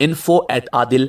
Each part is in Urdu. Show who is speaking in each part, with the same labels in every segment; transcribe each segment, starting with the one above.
Speaker 1: info@adil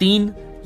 Speaker 1: 3,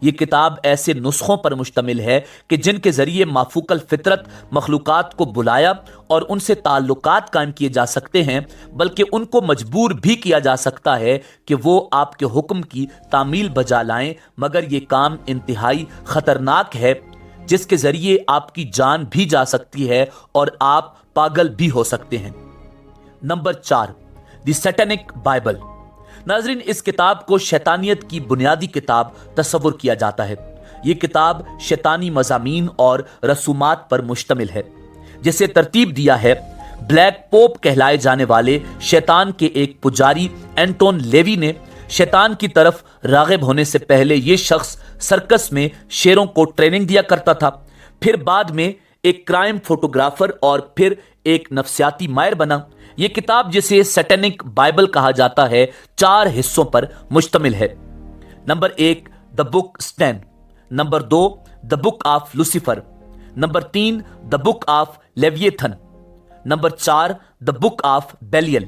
Speaker 1: یہ کتاب ایسے نسخوں پر مشتمل ہے کہ جن کے ذریعے مافوق الفطرت مخلوقات کو بلایا اور ان سے تعلقات قائم کیے جا سکتے ہیں، بلکہ ان کو مجبور بھی کیا جا سکتا ہے کہ وہ آپ کے حکم کی تعمیل بجا لائیں، مگر یہ کام انتہائی خطرناک ہے جس کے ذریعے آپ کی جان بھی جا سکتی ہے اور آپ پاگل بھی ہو سکتے ہیں۔ نمبر 4، دی سیٹینک بائبل۔ ناظرین، اس کتاب کو شیطانیت کی بنیادی کتاب تصور کیا جاتا ہے۔ یہ کتاب شیطانی مضامین اور رسومات پر مشتمل ہے، جسے ترتیب دیا ہے بلیک پوپ کہلائے جانے والے شیطان کے ایک پجاری اینٹون لیوی نے۔ شیطان کی طرف راغب ہونے سے پہلے یہ شخص سرکس میں شیروں کو ٹریننگ دیا کرتا تھا، پھر بعد میں ایک کرائم فوٹوگرافر اور پھر ایک نفسیاتی ماہر بنا۔ یہ کتاب، جسے سیٹینک بائبل کہا جاتا ہے، 4 حصوں پر مشتمل ہے۔ Number 1، the book Satan. Number 2، the book of Lucifer. Number 3، the book of Leviathan. Number 4، the book of Belial.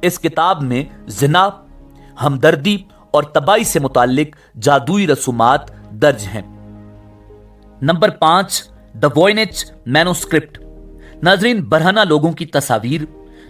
Speaker 1: اس کتاب میں زنا، ہمدردی اور تباہی سے متعلق جادوئی رسومات درج ہیں۔ نمبر 5، دا ووائنچ مینوسکرپٹ۔ ناظرین، برہنہ لوگوں کی تصاویر،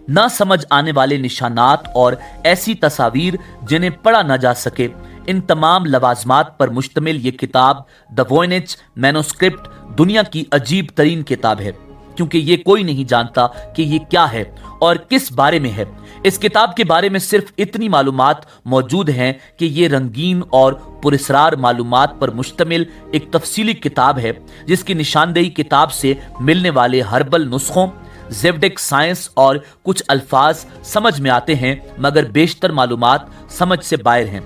Speaker 1: نہ سمجھ آنے والے نشانات اور ایسی تصاویر جنہیں پڑھا نہ جا سکے، ان تمام لوازمات پر مشتمل یہ کتاب دا ووائنچ مینوسکرپٹ دنیا کی عجیب ترین کتاب ہے، کیونکہ یہ کوئی نہیں جانتا کہ یہ کیا ہے اور کس بارے میں ہے۔ اس کتاب کے بارے میں صرف اتنی معلومات موجود ہیں کہ یہ رنگین اور پراسرار معلومات پر مشتمل ایک تفصیلی کتاب ہے، جس کی نشاندہی کتاب سے ملنے والے ہربل نسخوں، زیوڈک سائنس اور کچھ الفاظ سمجھ میں آتے ہیں، مگر بیشتر معلومات سمجھ سے باہر ہیں۔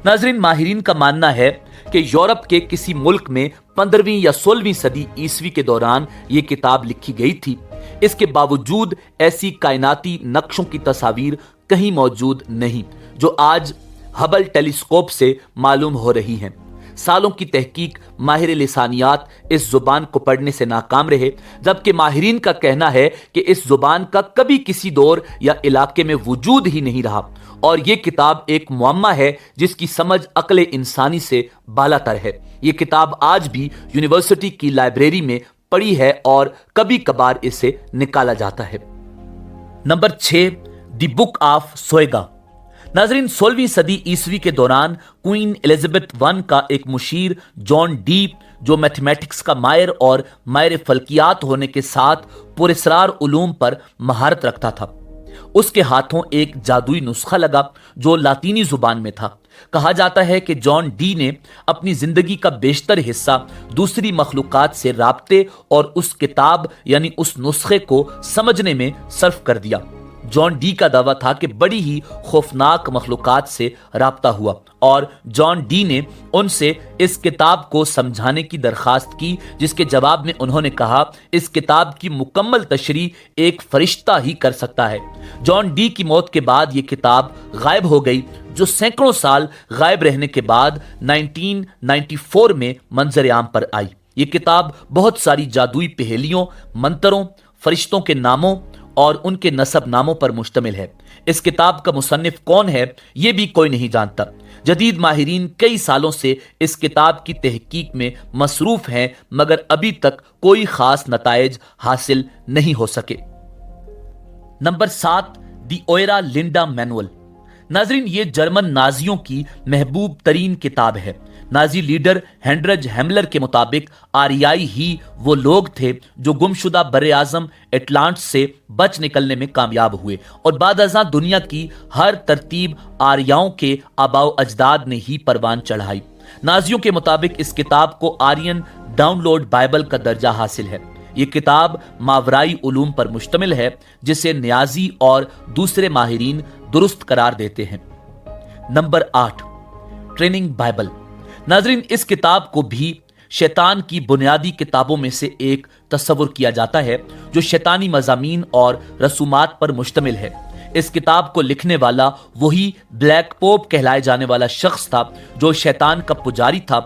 Speaker 1: ناظرین، ماہرین کا ماننا ہے کہ یورپ کے کسی ملک میں 15ویں یا 16ویں صدی عیسوی کے دوران یہ کتاب لکھی گئی تھی۔ اس کے باوجود ایسی کائناتی نقشوں کی تصاویر کہیں موجود نہیں جو آج ہبل ٹیلیسکوپ سے معلوم ہو رہی ہیں۔ سالوں کی تحقیق، ماہر لسانیات اس زبان کو پڑھنے سے ناکام رہے، جبکہ ماہرین کا کہنا ہے کہ اس زبان کا کبھی کسی دور یا علاقے میں وجود ہی نہیں رہا، اور یہ کتاب ایک معمہ ہے جس کی سمجھ عقل انسانی سے بالاتر ہے۔ یہ کتاب آج بھی یونیورسٹی کی لائبریری میں پڑھی ہے اور کبھی کبھار اسے نکالا جاتا ہے۔ نمبر 6، دی بک آف سوئگا۔ ناظرین، 16ویں صدی عیسوی کے دوران کوئین ایلزابتھ I کا ایک مشیر جان ڈی، جو میتھمیٹکس کا ماہر اور ماہر فلکیات ہونے کے ساتھ پراسرار علوم پر مہارت رکھتا تھا، اس کے ہاتھوں ایک جادوئی نسخہ لگا جو لاطینی زبان میں تھا۔ کہا جاتا ہے کہ جان ڈی نے اپنی زندگی کا بیشتر حصہ دوسری مخلوقات سے رابطے اور اس کتاب یعنی اس نسخے کو سمجھنے میں صرف کر دیا۔ جان ڈی کا دعویٰ تھا کہ بڑی ہی خوفناک مخلوقات سے رابطہ ہوا، اور جان ڈی نے ان سے اس کتاب کو سمجھانے کی درخواست کی، جس کے جواب میں انہوں نے کہا، اس کتاب کی مکمل تشریح ایک فرشتہ ہی کر سکتا ہے۔ جان ڈی کی موت کے بعد یہ کتاب غائب ہو گئی، جو سینکڑوں سال غائب رہنے کے بعد 1994 میں منظر عام پر آئی۔ یہ کتاب بہت ساری جادوئی پہیلیوں، منتروں، فرشتوں کے ناموں اور ان کے نسب ناموں پر مشتمل ہے۔ اس کتاب کا مصنف کون ہے یہ بھی کوئی نہیں جانتا۔ جدید ماہرین کئی سالوں سے اس کتاب کی تحقیق میں مصروف ہیں، مگر ابھی تک کوئی خاص نتائج حاصل نہیں ہو سکے۔ نمبر 7، دی اوئرا لنڈا مینول۔ ناظرین، یہ جرمن نازیوں کی محبوب ترین کتاب ہے۔ نازی لیڈر ہینڈرج ہیملر کے مطابق آریائی ہی وہ لوگ تھے جو گمشدہ بر اعظم اٹلانٹس سے بچ نکلنے میں کامیاب ہوئے، اور بعد ازاں دنیا کی ہر ترتیب آریاؤں کے آباء و اجداد نے ہی پروان چڑھائی۔ نازیوں کے مطابق اس کتاب کو آرین ڈاؤن لوڈ بائبل کا درجہ حاصل ہے۔ یہ کتاب ماورائی علوم پر مشتمل ہے، جسے نیازی اور دوسرے ماہرین درست قرار دیتے ہیں۔ Number 8، training Bible. ناظرین، اس کتاب کو بھی شیطان کی بنیادی کتابوں میں سے ایک تصور کیا جاتا ہے، جو شیطانی مضامین اور رسومات پر مشتمل ہے۔ اس کتاب کو لکھنے والا وہی بلیک پوپ کہلائے جانے والا شخص تھا جو شیطان کا پجاری تھا،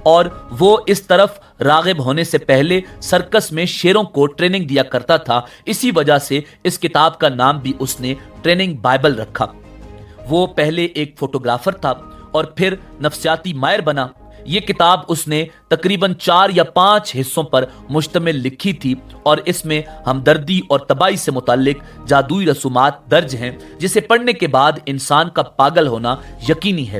Speaker 1: اور وہ اس طرف راغب ہونے سے پہلے سرکس میں شیروں کو ٹریننگ دیا کرتا تھا۔ اسی وجہ سے اس کتاب کا نام بھی اس نے ٹریننگ بائبل رکھا۔ وہ پہلے ایک فوٹوگرافر تھا اور پھر نفسیاتی ماہر بنا۔ یہ کتاب اس نے تقریباً 4 یا 5 حصوں پر مشتمل لکھی تھی اور اس میں ہمدردی اور تباہی سے متعلق جادوئی رسومات درج ہیں جسے پڑھنے کے بعد انسان کا پاگل ہونا یقینی ہے۔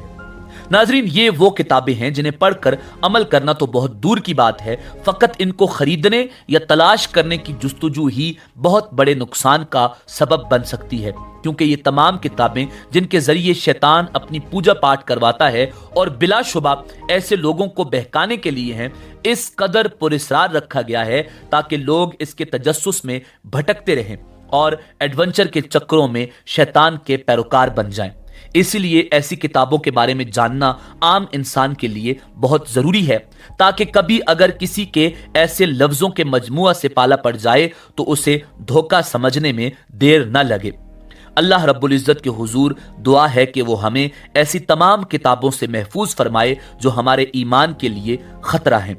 Speaker 1: ناظرین، یہ وہ کتابیں ہیں جنہیں پڑھ کر عمل کرنا تو بہت دور کی بات ہے، فقط ان کو خریدنے یا تلاش کرنے کی جستجو ہی بہت بڑے نقصان کا سبب بن سکتی ہے، کیونکہ یہ تمام کتابیں جن کے ذریعے شیطان اپنی پوجا پاٹ کرواتا ہے اور بلا شبہ ایسے لوگوں کو بہکانے کے لیے ہیں، اس قدر پراسرار رکھا گیا ہے تاکہ لوگ اس کے تجسس میں بھٹکتے رہیں اور ایڈونچر کے چکروں میں شیطان کے پیروکار بن جائیں۔ اسی لیے ایسی کتابوں کے بارے میں جاننا عام انسان کے لیے بہت ضروری ہے، تاکہ کبھی اگر کسی کے ایسے لفظوں کے مجموعہ سے پالا پڑ جائے تو اسے دھوکہ سمجھنے میں دیر نہ لگے۔ اللہ رب العزت کے حضور دعا ہے کہ وہ ہمیں ایسی تمام کتابوں سے محفوظ فرمائے جو ہمارے ایمان کے لیے خطرہ ہیں۔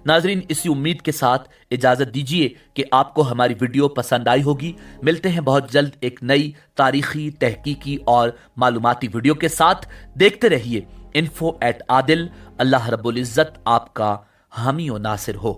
Speaker 1: ناظرین، اسی امید کے ساتھ اجازت دیجیے کہ آپ کو ہماری ویڈیو پسند آئی ہوگی۔ ملتے ہیں بہت جلد ایک نئی تاریخی، تحقیقی اور معلوماتی ویڈیو کے ساتھ۔ دیکھتے رہیے info@adil۔ اللہ رب العزت آپ کا حامی و ناصر ہو۔